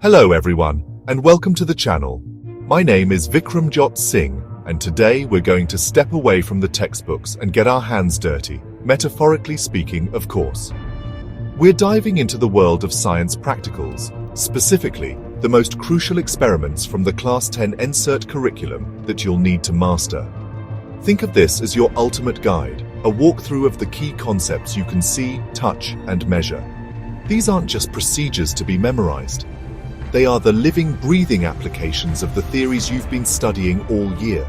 Hello everyone, and welcome to the channel. My name is Vikram Singh, and today we're going to step away from the textbooks and get our hands dirty, metaphorically speaking, of course. We're diving into the world of science practicals, specifically the most crucial experiments from the Class 10 Ncert curriculum that you'll need to master. Think of this as your ultimate guide, a walkthrough of the key concepts you can see, touch, and measure. These aren't just procedures to be memorized. They are the living, breathing applications of the theories you've been studying all year.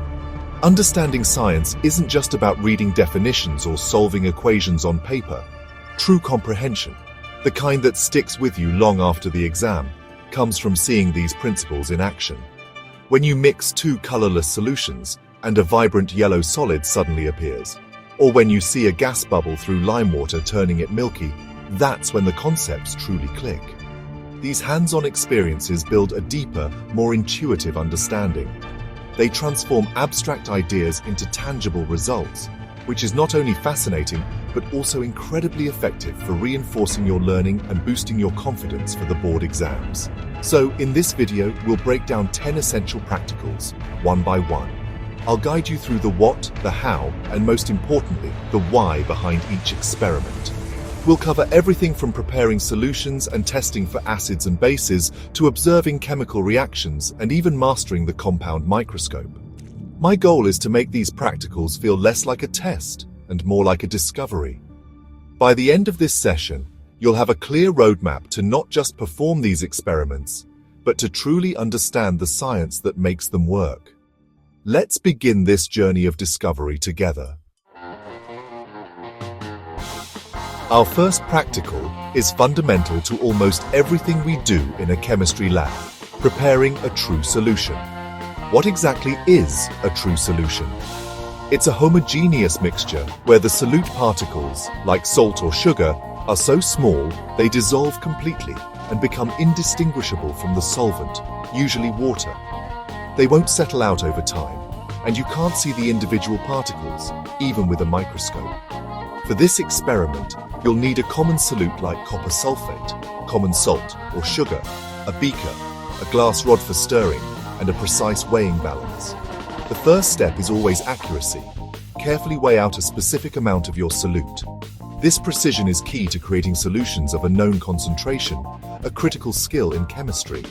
Understanding science isn't just about reading definitions or solving equations on paper. True comprehension, the kind that sticks with you long after the exam, comes from seeing these principles in action. When you mix two colorless solutions and a vibrant yellow solid suddenly appears, or when you see a gas bubble through lime water turning it milky, that's when the concepts truly click. These hands-on experiences build a deeper, more intuitive understanding. They transform abstract ideas into tangible results, which is not only fascinating, but also incredibly effective for reinforcing your learning and boosting your confidence for the board exams. So, in this video, we'll break down 10 essential practicals, one by one. I'll guide you through the what, the how, and most importantly, the why behind each experiment. We'll cover everything from preparing solutions and testing for acids and bases to observing chemical reactions and even mastering the compound microscope. My goal is to make these practicals feel less like a test and more like a discovery. By the end of this session, you'll have a clear roadmap to not just perform these experiments, but to truly understand the science that makes them work. Let's begin this journey of discovery together. Our first practical is fundamental to almost everything we do in a chemistry lab, preparing a true solution. What exactly is a true solution? It's a homogeneous mixture where the solute particles, like salt or sugar, are so small they dissolve completely and become indistinguishable from the solvent, usually water. They won't settle out over time, and you can't see the individual particles, even with a microscope. For this experiment, you'll need a common solute like copper sulfate, common salt or sugar, a beaker, a glass rod for stirring, and a precise weighing balance. The first step is always accuracy. Carefully weigh out a specific amount of your solute. This precision is key to creating solutions of a known concentration, a critical skill in chemistry.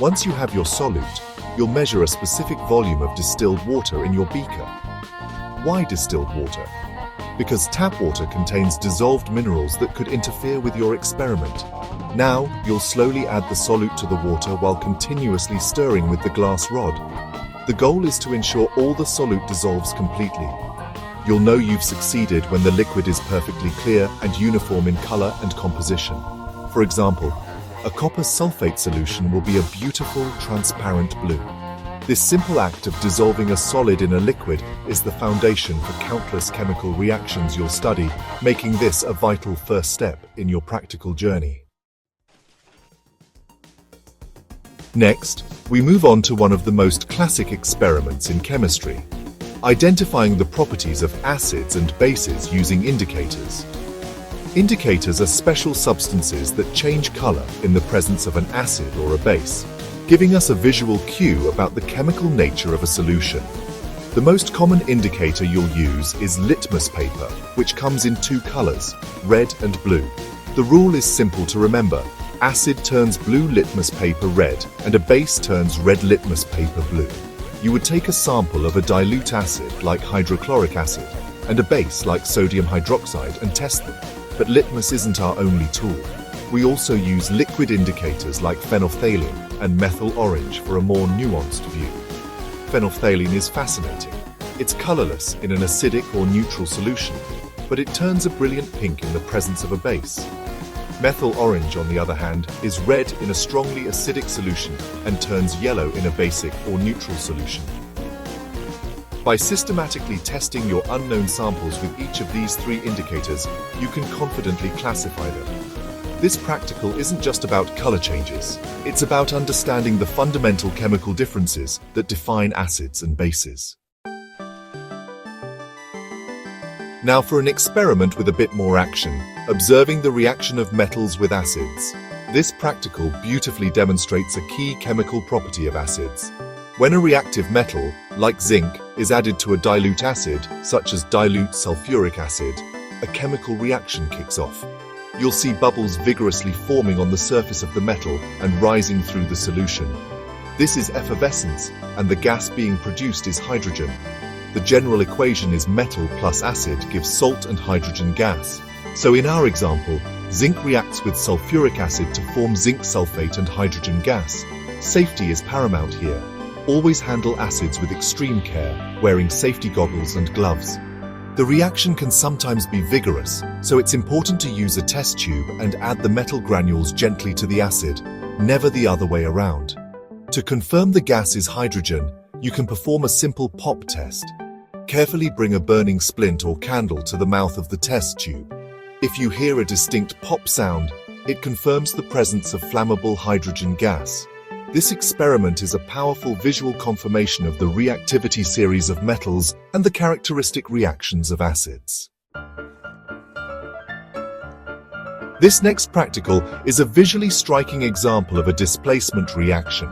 Once you have your solute, you'll measure a specific volume of distilled water in your beaker. Why distilled water? Because tap water contains dissolved minerals that could interfere with your experiment. Now, you'll slowly add the solute to the water while continuously stirring with the glass rod. The goal is to ensure all the solute dissolves completely. You'll know you've succeeded when the liquid is perfectly clear and uniform in color and composition. For example, a copper sulfate solution will be a beautiful, transparent blue. This simple act of dissolving a solid in a liquid is the foundation for countless chemical reactions you'll study, making this a vital first step in your practical journey. Next, we move on to one of the most classic experiments in chemistry, identifying the properties of acids and bases using indicators. Indicators are special substances that change color in the presence of an acid or a base, giving us a visual cue about the chemical nature of a solution. The most common indicator you'll use is litmus paper, which comes in two colors, red and blue. The rule is simple to remember. Acid turns blue litmus paper red, and a base turns red litmus paper blue. You would take a sample of a dilute acid like hydrochloric acid and a base like sodium hydroxide and test them. But litmus isn't our only tool. We also use liquid indicators like phenolphthalein and methyl orange for a more nuanced view. Phenolphthalein is fascinating. It's colorless in an acidic or neutral solution, but it turns a brilliant pink in the presence of a base. Methyl orange, on the other hand, is red in a strongly acidic solution and turns yellow in a basic or neutral solution. By systematically testing your unknown samples with each of these three indicators, you can confidently classify them. This practical isn't just about color changes. It's about understanding the fundamental chemical differences that define acids and bases. Now for an experiment with a bit more action, observing the reaction of metals with acids. This practical beautifully demonstrates a key chemical property of acids. When a reactive metal, like zinc, is added to a dilute acid, such as dilute sulfuric acid, a chemical reaction kicks off. You'll see bubbles vigorously forming on the surface of the metal and rising through the solution. This is effervescence, and the gas being produced is hydrogen. The general equation is metal plus acid gives salt and hydrogen gas. So in our example, zinc reacts with sulfuric acid to form zinc sulfate and hydrogen gas. Safety is paramount here. Always handle acids with extreme care, wearing safety goggles and gloves. The reaction can sometimes be vigorous, so it's important to use a test tube and add the metal granules gently to the acid, never the other way around. To confirm the gas is hydrogen, you can perform a simple pop test. Carefully bring a burning splint or candle to the mouth of the test tube. If you hear a distinct pop sound, it confirms the presence of flammable hydrogen gas. This experiment is a powerful visual confirmation of the reactivity series of metals and the characteristic reactions of acids. This next practical is a visually striking example of a displacement reaction.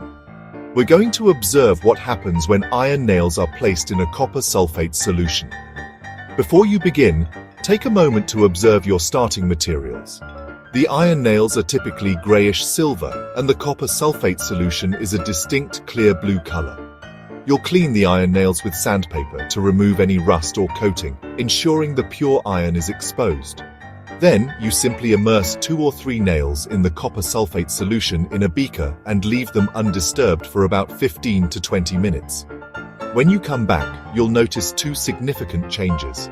We're going to observe what happens when iron nails are placed in a copper sulfate solution. Before you begin, take a moment to observe your starting materials. The iron nails are typically grayish silver, and the copper sulfate solution is a distinct clear blue color. You'll clean the iron nails with sandpaper to remove any rust or coating, ensuring the pure iron is exposed. Then, you simply immerse 2 or 3 nails in the copper sulfate solution in a beaker and leave them undisturbed for about 15 to 20 minutes. When you come back, you'll notice 2 significant changes.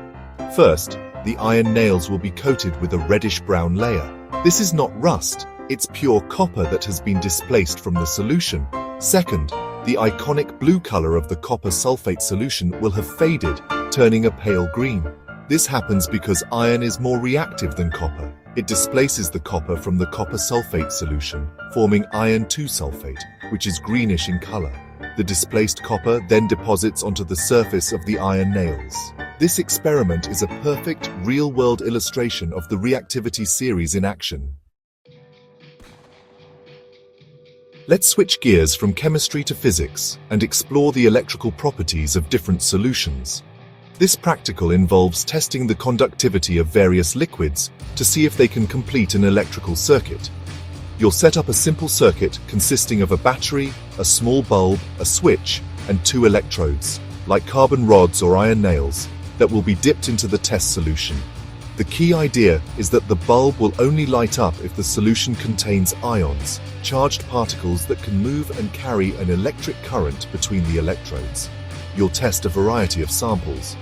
First, the iron nails will be coated with a reddish-brown layer. This is not rust, it's pure copper that has been displaced from the solution. Second, the iconic blue color of the copper sulfate solution will have faded, turning a pale green. This happens because iron is more reactive than copper. It displaces the copper from the copper sulfate solution, forming iron 2 sulfate, which is greenish in color. The displaced copper then deposits onto the surface of the iron nails. This experiment is a perfect, real-world illustration of the reactivity series in action. Let's switch gears from chemistry to physics and explore the electrical properties of different solutions. This practical involves testing the conductivity of various liquids to see if they can complete an electrical circuit. You'll set up a simple circuit consisting of a battery, a small bulb, a switch, and 2 electrodes, like carbon rods or iron nails, that will be dipped into the test solution. The key idea is that the bulb will only light up if the solution contains ions, charged particles that can move and carry an electric current between the electrodes. You'll test a variety of samples.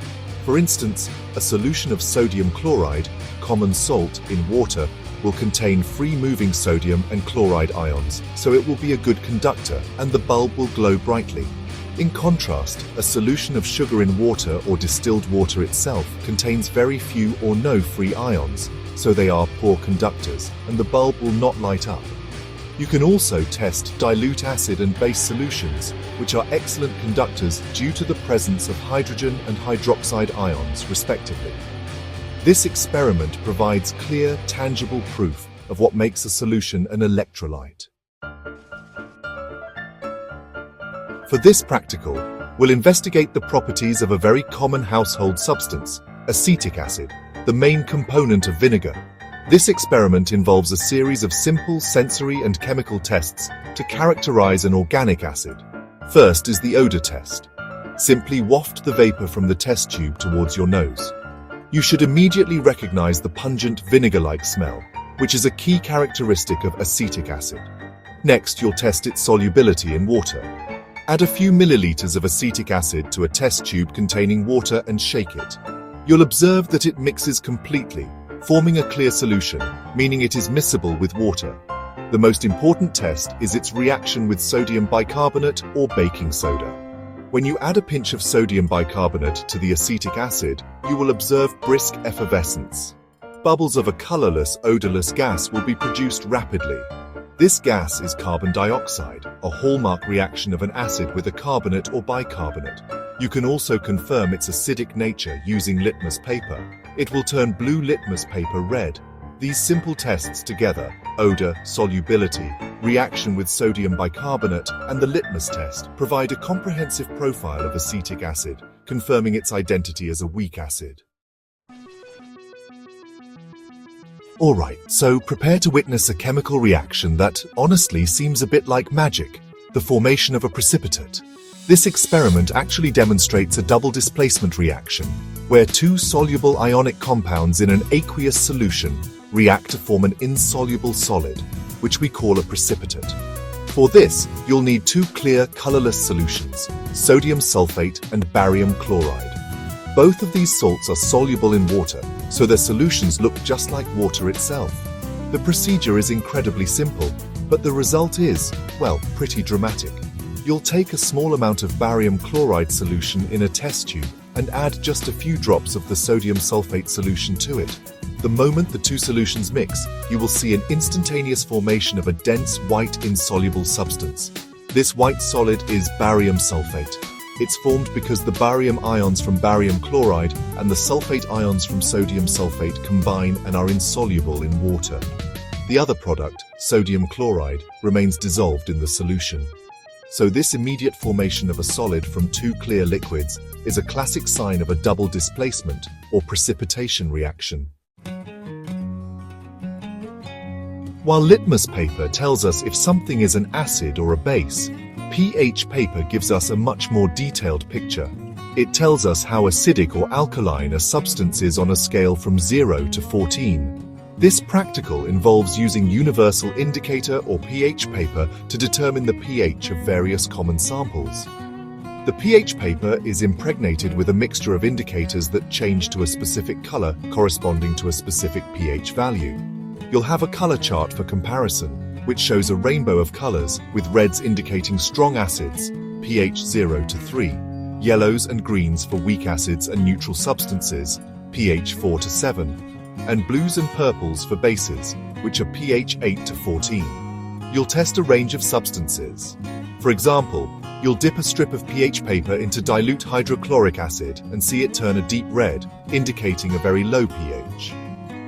For instance, a solution of sodium chloride, common salt, in water will contain free-moving sodium and chloride ions, so it will be a good conductor and the bulb will glow brightly. In contrast, a solution of sugar in water or distilled water itself contains very few or no free ions, so they are poor conductors, and the bulb will not light up. You can also test dilute acid and base solutions, which are excellent conductors due to the presence of hydrogen and hydroxide ions, respectively. This experiment provides clear, tangible proof of what makes a solution an electrolyte. For this practical, we'll investigate the properties of a very common household substance, acetic acid, the main component of vinegar. This experiment involves a series of simple sensory and chemical tests to characterize an organic acid. First is the odor test. Simply waft the vapor from the test tube towards your nose. You should immediately recognize the pungent vinegar-like smell, which is a key characteristic of acetic acid. Next, you'll test its solubility in water. Add a few milliliters of acetic acid to a test tube containing water and shake it. You'll observe that it mixes completely, forming a clear solution, meaning it is miscible with water. The most important test is its reaction with sodium bicarbonate or baking soda. When you add a pinch of sodium bicarbonate to the acetic acid, you will observe brisk effervescence. Bubbles of a colorless, odorless gas will be produced rapidly. This gas is carbon dioxide, a hallmark reaction of an acid with a carbonate or bicarbonate. You can also confirm its acidic nature using litmus paper. It will turn blue litmus paper red. These simple tests together, odor, solubility, reaction with sodium bicarbonate, and the litmus test, provide a comprehensive profile of acetic acid, confirming its identity as a weak acid. Alright, so prepare to witness a chemical reaction that, honestly, seems a bit like magic, the formation of a precipitate. This experiment actually demonstrates a double displacement reaction, where two soluble ionic compounds in an aqueous solution react to form an insoluble solid, which we call a precipitate. For this, you'll need two clear, colorless solutions, sodium sulfate and barium chloride. Both of these salts are soluble in water, so their solutions look just like water itself. The procedure is incredibly simple, but the result is, well, pretty dramatic. You'll take a small amount of barium chloride solution in a test tube and add just a few drops of the sodium sulfate solution to it. The moment the two solutions mix, you will see an instantaneous formation of a dense, white, insoluble substance. This white solid is barium sulfate. It's formed because the barium ions from barium chloride and the sulfate ions from sodium sulfate combine and are insoluble in water. The other product, sodium chloride, remains dissolved in the solution. So this immediate formation of a solid from two clear liquids is a classic sign of a double displacement or precipitation reaction. While litmus paper tells us if something is an acid or a base, pH paper gives us a much more detailed picture. It tells us how acidic or alkaline a substance is on a scale from 0 to 14. This practical involves using universal indicator or pH paper to determine the pH of various common samples. The pH paper is impregnated with a mixture of indicators that change to a specific color corresponding to a specific pH value. You'll have a color chart for comparison, which shows a rainbow of colors with reds indicating strong acids, pH 0 to 3, yellows and greens for weak acids and neutral substances, pH 4 to 7, and blues and purples for bases, which are pH 8 to 14. You'll test a range of substances. For example, you'll dip a strip of pH paper into dilute hydrochloric acid and see it turn a deep red, indicating a very low pH.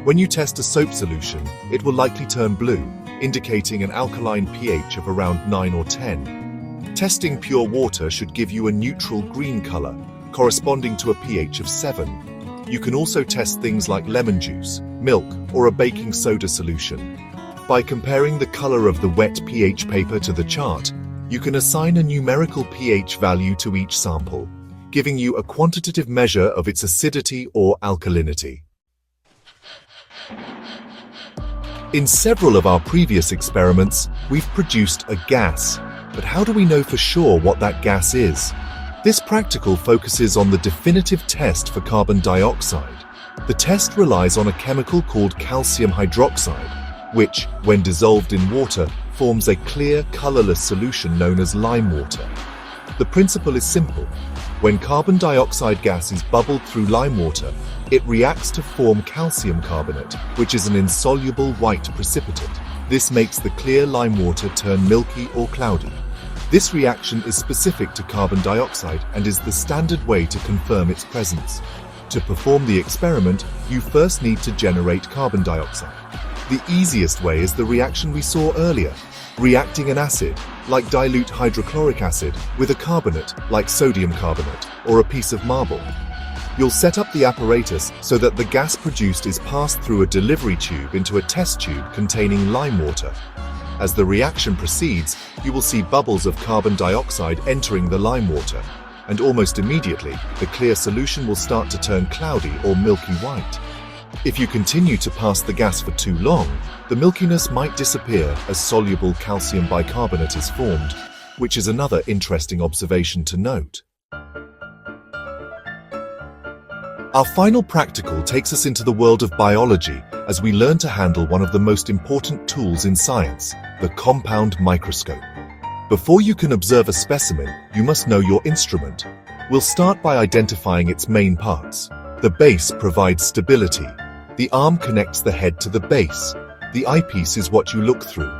When you test a soap solution, it will likely turn blue, indicating an alkaline pH of around 9 or 10. Testing pure water should give you a neutral green color, corresponding to a pH of 7. You can also test things like lemon juice, milk, or a baking soda solution. By comparing the color of the wet pH paper to the chart, you can assign a numerical pH value to each sample, giving you a quantitative measure of its acidity or alkalinity. In several of our previous experiments, we've produced a gas, but how do we know for sure what that gas is? This practical focuses on the definitive test for carbon dioxide. The test relies on a chemical called calcium hydroxide, which, when dissolved in water, forms a clear, colorless solution known as lime water. The principle is simple. When carbon dioxide gas is bubbled through lime water, it reacts to form calcium carbonate, which is an insoluble white precipitate. This makes the clear lime water turn milky or cloudy. This reaction is specific to carbon dioxide and is the standard way to confirm its presence. To perform the experiment, you first need to generate carbon dioxide. The easiest way is the reaction we saw earlier, reacting an acid, like dilute hydrochloric acid, with a carbonate, like sodium carbonate, or a piece of marble. You'll set up the apparatus so that the gas produced is passed through a delivery tube into a test tube containing lime water. As the reaction proceeds, you will see bubbles of carbon dioxide entering the lime water, and almost immediately, the clear solution will start to turn cloudy or milky white. If you continue to pass the gas for too long, the milkiness might disappear as soluble calcium bicarbonate is formed, which is another interesting observation to note. Our final practical takes us into the world of biology as we learn to handle one of the most important tools in science, the compound microscope. Before you can observe a specimen, you must know your instrument. We'll start by identifying its main parts. The base provides stability. The arm connects the head to the base. The eyepiece is what you look through.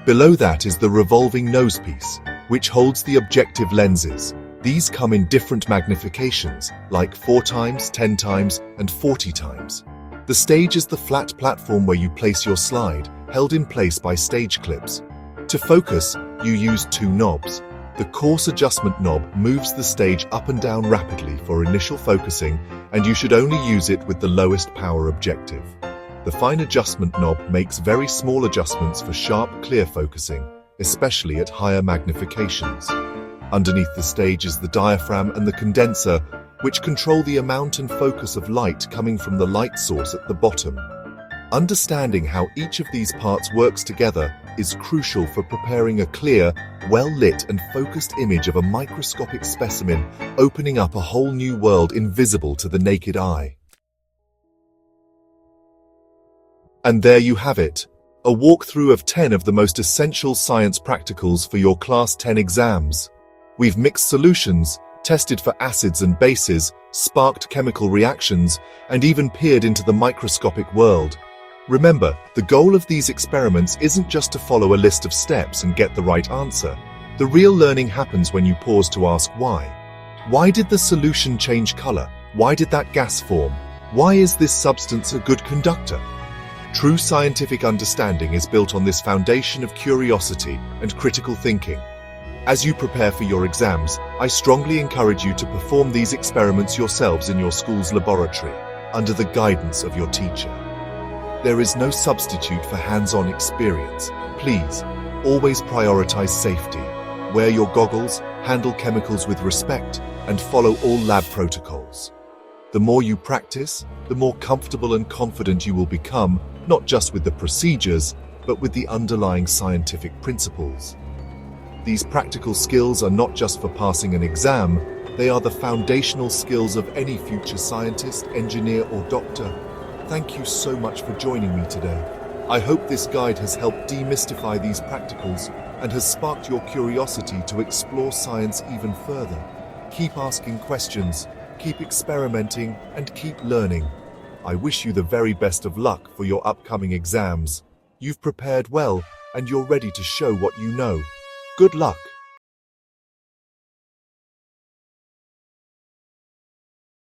Below that is the revolving nosepiece, which holds the objective lenses. These come in different magnifications, like 4 times, 10 times, and 40 times. The stage is the flat platform where you place your slide, held in place by stage clips. To focus, you use two knobs. The coarse adjustment knob moves the stage up and down rapidly for initial focusing, and you should only use it with the lowest power objective. The fine adjustment knob makes very small adjustments for sharp, clear focusing, especially at higher magnifications. Underneath the stage is the diaphragm and the condenser, which control the amount and focus of light coming from the light source at the bottom. Understanding how each of these parts works together is crucial for preparing a clear, well-lit and focused image of a microscopic specimen, opening up a whole new world invisible to the naked eye. And there you have it, a walkthrough of 10 of the most essential science practicals for your Class 10 exams. We've mixed solutions, tested for acids and bases, sparked chemical reactions, and even peered into the microscopic world. Remember, the goal of these experiments isn't just to follow a list of steps and get the right answer. The real learning happens when you pause to ask why. Why did the solution change color? Why did that gas form? Why is this substance a good conductor? True scientific understanding is built on this foundation of curiosity and critical thinking. As you prepare for your exams, I strongly encourage you to perform these experiments yourselves in your school's laboratory, under the guidance of your teacher. There is no substitute for hands-on experience. Please, always prioritize safety. Wear your goggles, handle chemicals with respect, and follow all lab protocols. The more you practice, the more comfortable and confident you will become, not just with the procedures, but with the underlying scientific principles. These practical skills are not just for passing an exam, they are the foundational skills of any future scientist, engineer, or doctor. Thank you so much for joining me today. I hope this guide has helped demystify these practicals and has sparked your curiosity to explore science even further. Keep asking questions, keep experimenting, and keep learning. I wish you the very best of luck for your upcoming exams. You've prepared well, and you're ready to show what you know. Good luck!